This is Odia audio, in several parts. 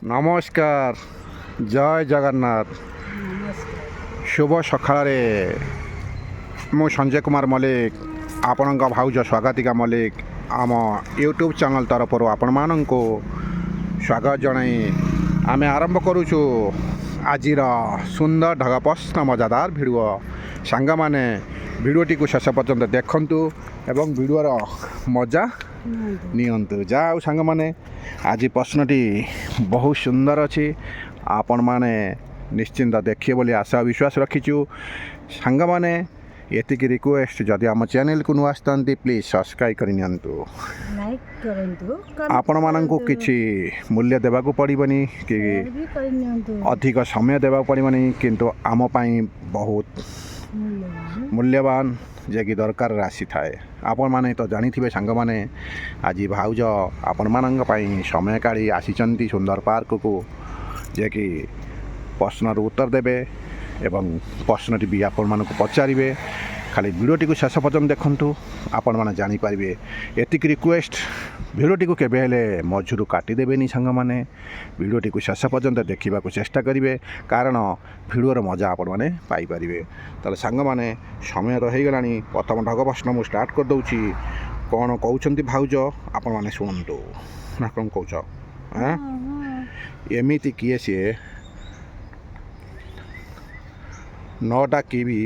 ନମସ୍କାର, ଜୟ ଜଗନ୍ନାଥ। ଶୁଭ ସକାଳରେ ମୁଁ ସଞ୍ଜୟ କୁମାର ମଲ୍ଲିକ, ଆପଣଙ୍କ ଭାଉଜ ସ୍ୱାଗତିକା ମଲ୍ଲିକ ଆମ ୟୁଟ୍ୟୁବ୍ ଚ୍ୟାନେଲ୍ ତରଫରୁ ଆପଣମାନଙ୍କୁ ସ୍ୱାଗତ ଜଣାଇ ଆମେ ଆରମ୍ଭ କରୁଛୁ ଆଜିର ସୁନ୍ଦର ଢଗ ପ୍ରଶ୍ନ ମଜାଦାର ଭିଡ଼ିଓ। ସାଙ୍ଗମାନେ ଭିଡ଼ିଓଟିକୁ ଶେଷ ପର୍ଯ୍ୟନ୍ତ ଦେଖନ୍ତୁ ଏବଂ ଭିଡ଼ିଓର ମଜା ନିଅନ୍ତୁ। ଯାହା ଆଉ ସାଙ୍ଗମାନେ, ଆଜି ପ୍ରଶ୍ନଟି ବହୁତ ସୁନ୍ଦର ଅଛି, ଆପଣମାନେ ନିଶ୍ଚିନ୍ତ ଦେଖିବେ ବୋଲି ଆଶା ବିଶ୍ୱାସ ରଖିଛୁ। ସାଙ୍ଗମାନେ ଏତିକି ରିକ୍ୱେଷ୍ଟ, ଯଦି ଆମ ଚ୍ୟାନେଲକୁ ନୂଆ ଆସିଥାନ୍ତି ପ୍ଲିଜ୍ ସବସ୍କ୍ରାଇବ୍ କରି ନିଅନ୍ତୁ। ଆପଣମାନଙ୍କୁ କିଛି ମୂଲ୍ୟ ଦେବାକୁ ପଡ଼ିବନି କି ଅଧିକ ସମୟ ଦେବାକୁ ପଡ଼ିବନି, କିନ୍ତୁ ଆମ ପାଇଁ ବହୁତ ମୂଲ୍ୟବାନ ଯିଏକି ଦରକାର ଆସିଥାଏ। ଆପଣମାନେ ତ ଜାଣିଥିବେ ସାଙ୍ଗମାନେ, ଆଜି ଭାଉଜ ଆପଣମାନଙ୍କ ପାଇଁ ସମୟ କାଢ଼ି ଆସିଛନ୍ତି ସୁନ୍ଦର ପାର୍କକୁ, ଯିଏକି ପ୍ରଶ୍ନର ଉତ୍ତର ଦେବେ ଏବଂ ପ୍ରଶ୍ନଟି ବି ଆପଣମାନଙ୍କୁ ପଚାରିବେ। ଖାଲି ଭିଡ଼ିଓଟିକୁ ଶେଷ ପର୍ଯ୍ୟନ୍ତ ଦେଖନ୍ତୁ, ଆପଣମାନେ ଜାଣିପାରିବେ। ଏତିକି ରିକ୍ୱେଷ୍ଟ, ଭିଡ଼ିଓଟିକୁ କେବେ ହେଲେ ମଝିରୁ କାଟିଦେବେନି ସାଙ୍ଗମାନେ, ଭିଡ଼ିଓଟିକୁ ଶେଷ ପର୍ଯ୍ୟନ୍ତ ଦେଖିବାକୁ ଚେଷ୍ଟା କରିବେ, କାରଣ ଭିଡ଼ିଓର ମଜା ଆପଣମାନେ ପାଇପାରିବେ। ତାହେଲେ ସାଙ୍ଗମାନେ ସମୟ ତ ହେଇଗଲାଣି, ପ୍ରଥମ ଢଗ ପ୍ରଶ୍ନ ମୁଁ ଷ୍ଟାର୍ଟ କରିଦେଉଛି। କ'ଣ କହୁଛନ୍ତି ଭାଉଜ ଆପଣମାନେ ଶୁଣନ୍ତୁ। ନା କ'ଣ କହୁଛ? ଏମିତି କିଏ ସିଏ ନ ଡାକି ବି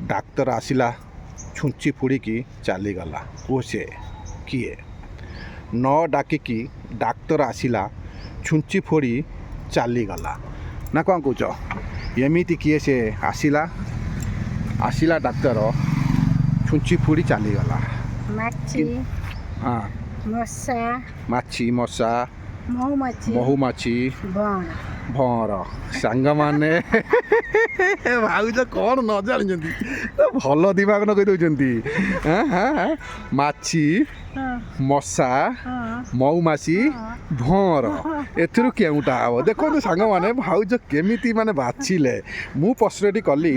ଡାକ୍ତର ଆସିଲା ଛୁଞ୍ଚି ଫୁଡ଼ିକି ଚାଲିଗଲା? କୁହ ସେ କିଏ? ନ ଡାକିକି ଡାକ୍ତର ଆସିଲା ଛୁଞ୍ଚି ଫୋଡ଼ି ଚାଲିଗଲା। ନା କ'ଣ କହୁଛ? ଏମିତି କିଏ ସେ ଆସିଲା ଡାକ୍ତର ଛୁଞ୍ଚି ଫୁଡ଼ି ଚାଲିଗଲା? ମାଛି, ମଶା, ମହୁମାଛି, ଭଅଁର। ସାଙ୍ଗମାନେ ଭାଉଜ କ'ଣ ନ ଜାଣିଛନ୍ତି, ଭଲ ଦିମାଗ ଲଗେଇ ଦେଉଛନ୍ତି। ମାଛି, ମଶା, ମହୁମାଛି, ଭଅଁର, ଏଥିରୁ କେଉଁଟା ହେବ? ଦେଖନ୍ତୁ ସାଙ୍ଗମାନେ ଭାଉଜ କେମିତି ମାନେ ବାଛିଲେ। ମୁଁ ପ୍ରଶ୍ନଟି କଲି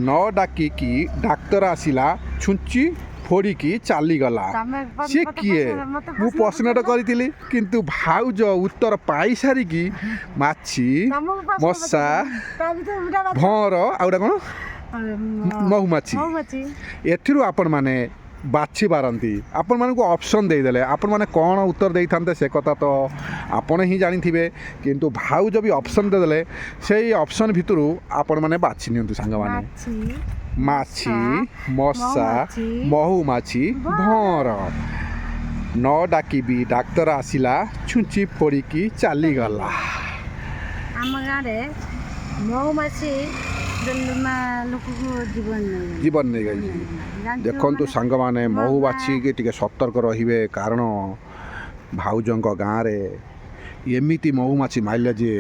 ନ ଡାକିକି ଡାକ୍ତର ଆସିଲା ଛୁଞ୍ଚି ଫୋଡ଼ିକି ଚାଲିଗଲା, ସିଏ କିଏ? ମୁଁ ପ୍ରଶ୍ନଟା କରିଥିଲି, କିନ୍ତୁ ଭାଉଜ ଉତ୍ତର ପାଇସାରିକି ମାଛି, ମଶା, ଭଅଁର ଆଉ ଗୋଟେ କ'ଣ ମହୁମାଛି, ଏଥିରୁ ଆପଣମାନେ ବାଛି ପାରନ୍ତି। ଆପଣମାନଙ୍କୁ ଅପସନ୍ ଦେଇଦେଲେ ଆପଣମାନେ କ'ଣ ଉତ୍ତର ଦେଇଥାନ୍ତେ ସେ କଥା ତ ଆପଣ ହିଁ ଜାଣିଥିବେ, କିନ୍ତୁ ଭାଉଜ ବି ଅପସନ୍ ଦେଇଦେଲେ, ସେଇ ଅପସନ୍ ଭିତରୁ ଆପଣମାନେ ବାଛି ନିଅନ୍ତୁ ସାଙ୍ଗମାନେ। ମାଛି, ମଶା, ମହୁମାଛି, ଭଅଁର। ନ ଡାକି ବି ଡାକ୍ତର ଆସିଲା ଛୁଞ୍ଚି ଫୋଡ଼ିକି ଚାଲିଗଲା। ଆମ ଗାଁରେ ମହୁମାଛି ଜୀବନ ନେଇଯାଇଛି। ଦେଖନ୍ତୁ ସାଙ୍ଗମାନେ, ମହୁମାଛିକି ଟିକେ ସତର୍କ ରହିବେ, କାରଣ ଭାଉଜଙ୍କ ଗାଁରେ ଏମିତି ମହୁମାଛି ମାରିଲେ ଯେ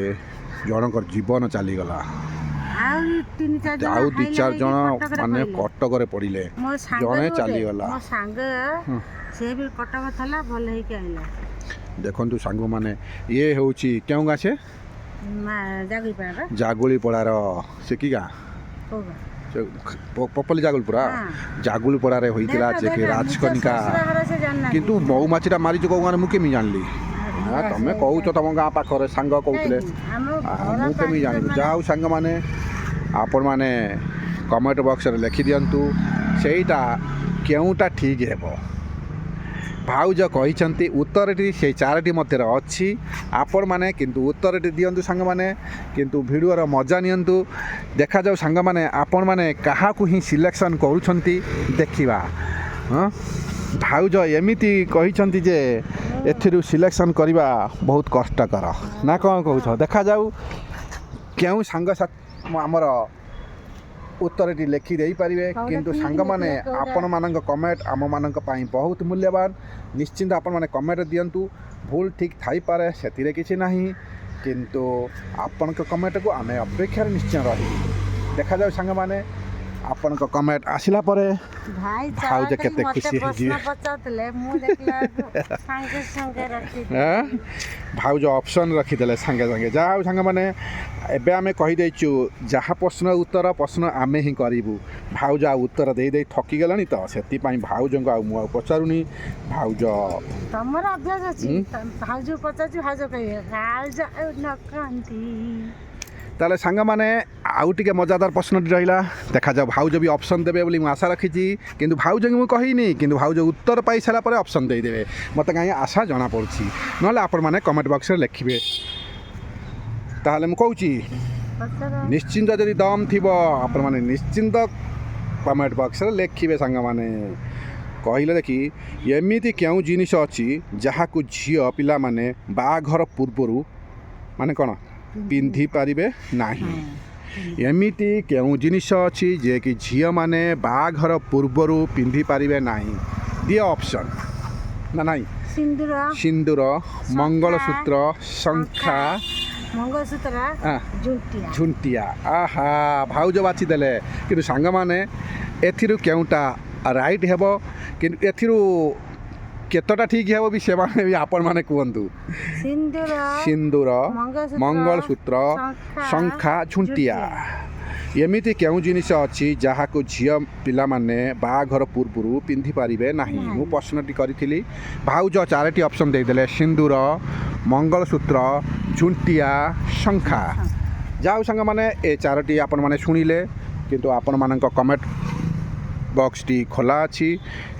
ଜଣଙ୍କର ଜୀବନ ଚାଲିଗଲା। ଆଉ 2-4 ଜଣ ମାନେ କଟକରେ ପଡ଼ିଲେ, ଜଣେ ଚାଲିଗଲା। ଦେଖନ୍ତୁ ସାଙ୍ଗମାନେ, ଇଏ ହେଉଛି କେଉଁ ଗାଁ? ସେ ଜାଗୁଳିପଡ଼ାର। ସେ କି ଗାଁ? ପପଲି ଜାଗୁଳିପଡ଼ା। ଜାଗୁଳିପଡ଼ାରେ ହୋଇଥିଲା ଯେ କି ରାଜକନିକା। କିନ୍ତୁ ମହୁମାଛିଟା ମାରିଛୁ କେଉଁ ଗାଁରେ ମୁଁ କେମିତି ଜାଣିଲି? ତମେ କହୁଛ ତମ ଗାଁ ପାଖରେ, ସାଙ୍ଗ କହୁଥିଲେ, ମୁଁ କେମିତି ଜାଣିବି? ଯାହା ହଉ ସାଙ୍ଗମାନେ, ଆପଣମାନେ କମେଣ୍ଟ ବକ୍ସରେ ଲେଖିଦିଅନ୍ତୁ ସେଇଟା କେଉଁଟା ଠିକ୍ ହେବ। ଭାଉଜ କହିଛନ୍ତି ଉତ୍ତରଟି ସେଇ 4ଟି ମଧ୍ୟରେ ଅଛି। ଆପଣମାନେ କିନ୍ତୁ ଉତ୍ତରଟି ଦିଅନ୍ତୁ ସାଙ୍ଗମାନେ, କିନ୍ତୁ ଭିଡ଼ିଓର ମଜା ନିଅନ୍ତୁ। ଦେଖାଯାଉ ସାଙ୍ଗମାନେ, ଆପଣମାନେ କାହାକୁ ହିଁ ସିଲେକ୍ସନ୍ କରୁଛନ୍ତି ଦେଖିବା। ଭାଉଜ ଏମିତି କହିଛନ୍ତି ଯେ ଏଥିରୁ ସିଲେକ୍ସନ୍ କରିବା ବହୁତ କଷ୍ଟକର। ନା କ'ଣ କହୁଛ? ଦେଖାଯାଉ କେଉଁ ସାଙ୍ଗସାଥି ଆମର ଉତ୍ତରଟି ଲେଖି ଦେଇପାରିବେ। କିନ୍ତୁ ସାଙ୍ଗମାନେ ଆପଣମାନଙ୍କ କମେଣ୍ଟ ଆମମାନଙ୍କ ପାଇଁ ବହୁତ ମୂଲ୍ୟବାନ। ନିଶ୍ଚିନ୍ତ ଆପଣମାନେ କମେଣ୍ଟ ଦିଅନ୍ତୁ। ଭୁଲ ଠିକ୍ ଥାଇପାରେ, ସେଥିରେ କିଛି ନାହିଁ, କିନ୍ତୁ ଆପଣଙ୍କ କମେଣ୍ଟକୁ ଆମେ ଅପେକ୍ଷାରେ ନିଶ୍ଚୟ ରହିବୁ। ଦେଖାଯାଉ ସାଙ୍ଗମାନେ, ଆପଣଙ୍କ କମେଣ୍ଟ ଆସିଲା ପରେ ଭାଇ ଭାଉଜ ଚାହା କେତେ ମତେ ଖୁସି ପ୍ରଶ୍ନ ହେଇଯିବେ। ପଚାରୁଥିଲେ ମୁଁ ଦେଖିଲା ସାଙ୍ଗେ ସାଙ୍ଗେ ରଖି ଭାଉଜ ଅପସନ୍ ରଖିଦେଲେ ସାଙ୍ଗେ ସାଙ୍ଗେ। ଯାହା ହଉ ସାଙ୍ଗମାନେ ଏବେ ଆମେ କହିଦେଇଛୁ ଯାହା ପ୍ରଶ୍ନ ଉତ୍ତର ପ୍ରଶ୍ନ ଆମେ ହିଁ କରିବୁ। ଭାଉଜ ଆଉ ଉତ୍ତର ଦେଇ ଦେଇ ଥକିଗଲାଣି ତ ସେଥିପାଇଁ ଭାଉଜଙ୍କୁ ଆଉ ମୁଁ ଆଉ ପଚାରୁନି। ଭାଉଜ ତମର ଅଭ୍ୟାସ ଅଛି ଭାଉଜ ପଚାରୁଛି ଭାଉଜ କହିବେ ଭାଉଜ ଆଉ ନ କହନ୍ତି। ତାହେଲେ ସାଙ୍ଗମାନେ ଆଉ ଟିକେ ମଜାଦାର ପ୍ରଶ୍ନଟି ରହିଲା। ଦେଖାଯାଉ ଭାଉଜ ବି ଅପସନ୍ ଦେବେ ବୋଲି ମୁଁ ଆଶା ରଖିଛି। କିନ୍ତୁ ଭାଉଜଙ୍କୁ ମୁଁ କହିନି, କିନ୍ତୁ ଭାଉଜ ଉତ୍ତର ପାଇସାରିଲା ପରେ ଅପସନ୍ ଦେଇଦେବେ। ମୋତେ କାହିଁ ଆଶା ଜଣାପଡ଼ୁଛି। ନହେଲେ ଆପଣମାନେ କମେଣ୍ଟ ବକ୍ସରେ ଲେଖିବେ। ତାହେଲେ ମୁଁ କହୁଛି ପଚାର ନିଶ୍ଚିନ୍ତ ଯଦି ଦମ୍ ଥିବ ଆପଣମାନେ ନିଶ୍ଚିନ୍ତ କମେଣ୍ଟ ବକ୍ସରେ ଲେଖିବେ। ସାଙ୍ଗମାନେ କହିଲେ ଦେଖି ଏମିତି କେଉଁ ଜିନିଷ ଅଛି ଯାହାକୁ ଝିଅ ପିଲାମାନେ ବାହାଘର ପୂର୍ବରୁ ମାନେ କ'ଣ ପିନ୍ଧି ପାରିବେ ନାହିଁ? ଏମିତି କେଉଁ ଜିନିଷ ଅଛି ଯିଏକି ଝିଅମାନେ ବାହାଘର ପୂର୍ବରୁ ପିନ୍ଧି ପାରିବେ ନାହିଁ? ଦିଅ ଅପସନ୍ ନା ନାହିଁ? ସିନ୍ଦୁର ସିନ୍ଦୁର, ମଙ୍ଗଳସୂତ୍ର, ଶଙ୍ଖା, ମଙ୍ଗଳସୂତ୍ର ଝୁଣ୍ଟିଆ। ଝୁଣ୍ଟିଆ। ଆହା ଭାଉଜ ବାଛିଦେଲେ। କିନ୍ତୁ ସାଙ୍ଗମାନେ ଏଥିରୁ କେଉଁଟା ରାଇଟ୍ ହେବ? କିନ୍ତୁ ଏଥିରୁ କେତେଟା ଠିକ୍ ହେବ ବି ସେମାନେ ବି ଆପଣମାନେ କୁହନ୍ତୁ। ସିନ୍ଦୁର, ମଙ୍ଗଳସୂତ୍ର, ଶଙ୍ଖା, ଝୁଣ୍ଟିଆ। ଏମିତି କେଉଁ ଜିନିଷ ଅଛି ଯାହାକୁ ଝିଅ ପିଲାମାନେ ବାହାଘର ପୂର୍ବରୁ ପିନ୍ଧି ପାରିବେ ନାହିଁ? ମୁଁ ପ୍ରଶ୍ନଟି କରିଥିଲି। ଭାଉଜ 4ଟି ଅପସନ୍ ଦେଇଦେଲେ ସିନ୍ଦୁର, ମଙ୍ଗଳସୂତ୍ର, ଝୁଣ୍ଟିଆ, ଶଙ୍ଖା। ଯାଉ ସାଙ୍ଗମାନେ ଏ 4ଟି ଆପଣମାନେ ଶୁଣିଲେ। କିନ୍ତୁ ଆପଣମାନଙ୍କ କମେଣ୍ଟ ବକ୍ସଟି ଖୋଲା ଅଛି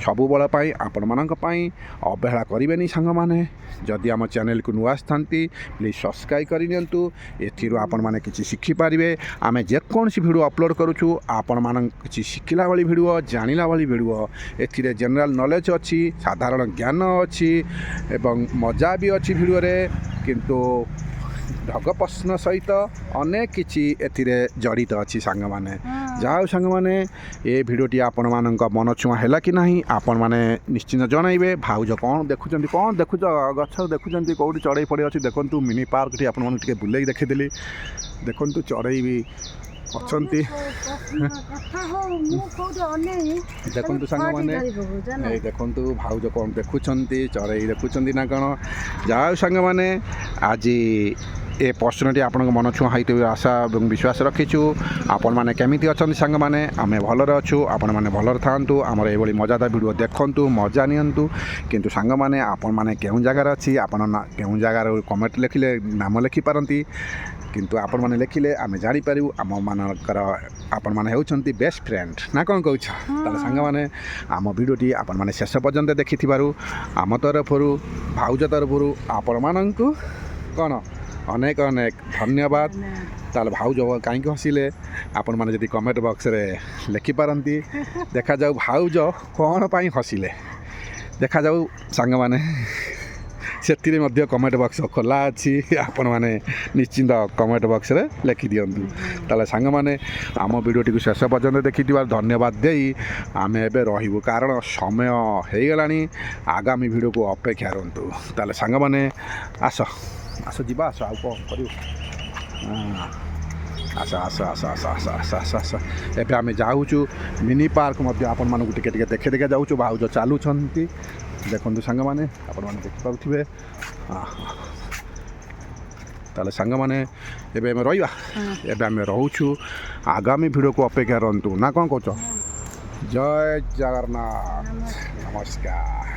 ସବୁବେଳ ପାଇଁ ଆପଣମାନଙ୍କ ପାଇଁ। ଅବହେଳା କରିବେନି ସାଙ୍ଗମାନେ। ଯଦି ଆମ ଚ୍ୟାନେଲକୁ ନୂଆ ଆସିଥାନ୍ତି ପ୍ଲିଜ୍ ସବସ୍କ୍ରାଇବ୍ କରିନିଅନ୍ତୁ। ଏଥିରୁ ଆପଣମାନେ କିଛି ଶିଖିପାରିବେ। ଆମେ ଯେକୌଣସି ଭିଡ଼ିଓ ଅପଲୋଡ଼ କରୁଛୁ ଆପଣମାନଙ୍କ କିଛି ଶିଖିଲା ଭଳି ଭିଡ଼ିଓ, ଜାଣିଲା ଭଳି ଭିଡ଼ିଓ। ଏଥିରେ ଜେନେରାଲ ନଲେଜ୍ ଅଛି, ସାଧାରଣ ଜ୍ଞାନ ଅଛି ଏବଂ ମଜା ବି ଅଛି ଭିଡ଼ିଓରେ। କିନ୍ତୁ ଢଗ ପ୍ରଶ୍ନ ସହିତ ଅନେକ କିଛି ଏଥିରେ ଜଡ଼ିତ ଅଛି ସାଙ୍ଗମାନେ। ଯାହା ହଉ ସାଙ୍ଗମାନେ ଏ ଭିଡ଼ିଓଟି ଆପଣମାନଙ୍କ ମନ ଛୁଆଁ ହେଲା କି ନାହିଁ ଆପଣମାନେ ନିଶ୍ଚିନ୍ତ ଜଣାଇବେ। ଭାଉଜ କ'ଣ ଦେଖୁଛନ୍ତି, କ'ଣ ଦେଖୁଛ ଗଛ ଦେଖୁଛନ୍ତି, କେଉଁଠି ଚଢ଼େଇ ପଡ଼ି ଅଛି ଦେଖନ୍ତୁ। ମିନି ପାର୍କଟି ଆପଣମାନଙ୍କୁ ଟିକେ ବୁଲେଇକି ଦେଖିଦେଲି। ଦେଖନ୍ତୁ ଚଢ଼େଇ ବି ଅଛନ୍ତି। ଦେଖନ୍ତୁ ସାଙ୍ଗମାନେ ଏଇ ଦେଖନ୍ତୁ ଭାଉଜ କ'ଣ ଦେଖୁଛନ୍ତି, ଚଢ଼େଇ ଦେଖୁଛନ୍ତି ନା କ'ଣ? ଯାହା ହଉ ସାଙ୍ଗମାନେ ଆଜି ଏ ପ୍ରଶ୍ନଟି ଆପଣଙ୍କ ମନ ଛୁଆଁ ହୋଇଥିବ ଆଶା ଏବଂ ବିଶ୍ୱାସ ରଖିଛୁ। ଆପଣମାନେ କେମିତି ଅଛନ୍ତି ସାଙ୍ଗମାନେ? ଆମେ ଭଲରେ ଅଛୁ। ଆପଣମାନେ ଭଲରେ ଥାଆନ୍ତୁ। ଆମର ଏଇଭଳି ମଜାଦାର ଭିଡ଼ିଓ ଦେଖନ୍ତୁ, ମଜା ନିଅନ୍ତୁ। କିନ୍ତୁ ସାଙ୍ଗମାନେ ଆପଣମାନେ କେଉଁ ଜାଗାରେ ଅଛି, ଆପଣ କେଉଁ ଜାଗାରେ କମେଣ୍ଟ ଲେଖିଲେ ନାମ ଲେଖିପାରନ୍ତି। କିନ୍ତୁ ଆପଣମାନେ ଲେଖିଲେ ଆମେ ଜାଣିପାରିବୁ ଆମମାନଙ୍କର ଆପଣମାନେ ହେଉଛନ୍ତି ବେଷ୍ଟ ଫ୍ରେଣ୍ଡ ନା କ'ଣ କହୁଛ? ତାହେଲେ ସାଙ୍ଗମାନେ ଆମ ଭିଡ଼ିଓଟି ଆପଣମାନେ ଶେଷ ପର୍ଯ୍ୟନ୍ତ ଦେଖିଥିବାରୁ ଆମ ତରଫରୁ ଭାଉଜ ତରଫରୁ ଆପଣମାନଙ୍କୁ କ'ଣ ଅନେକ ଅନେକ ଧନ୍ୟବାଦ। ତାହେଲେ ଭାଉଜ କାହିଁକି ହସିଲେ ଆପଣମାନେ ଯଦି କମେଣ୍ଟ ବକ୍ସରେ ଲେଖିପାରନ୍ତି। ଦେଖାଯାଉ ଭାଉଜ କ'ଣ ପାଇଁ ହସିଲେ। ଦେଖାଯାଉ ସାଙ୍ଗମାନେ ସେଥିରେ ମଧ୍ୟ କମେଣ୍ଟ ବକ୍ସ ଖୋଲା ଅଛି। ଆପଣମାନେ ନିଶ୍ଚିନ୍ତ କମେଣ୍ଟ ବକ୍ସରେ ଲେଖିଦିଅନ୍ତୁ। ତାହେଲେ ସାଙ୍ଗମାନେ ଆମ ଭିଡ଼ିଓଟିକୁ ଶେଷ ପର୍ଯ୍ୟନ୍ତ ଦେଖିଥିବାରୁ ଧନ୍ୟବାଦ ଦେଇ ଆମେ ଏବେ ରହିବୁ, କାରଣ ସମୟ ହେଇଗଲାଣି। ଆଗାମୀ ଭିଡ଼ିଓକୁ ଅପେକ୍ଷା କରନ୍ତୁ। ତାହେଲେ ସାଙ୍ଗମାନେ ଆସ ଆସ ଯିବା, ଆସ ଆଉ କ'ଣ କରିବୁ। ଆସ ଆସ ଆସ ଆସ ଆସ ଆସ ଆସ ଆସ। ଏବେ ଆମେ ଯାଉଛୁ ମିନି ପାର୍କ ମଧ୍ୟ ଆପଣମାନଙ୍କୁ ଟିକେ ଟିକେ ଦେଖେ ଦେଖେ ଯାଉଛୁ। ଭାଉଜ ଚାଲୁଛନ୍ତି ଦେଖନ୍ତୁ ସାଙ୍ଗମାନେ, ଆପଣମାନେ ଦେଖିପାରୁଥିବେ। ତାହେଲେ ସାଙ୍ଗମାନେ ଏବେ ଆମେ ରହିବା। ଏବେ ଆମେ ରହୁଛୁ, ଆଗାମୀ ଭିଡ଼ିଓକୁ ଅପେକ୍ଷା କରନ୍ତୁ ନା କ'ଣ କହୁଛ? ଜୟ ଜଗନ୍ନାଥ, ନମସ୍କାର।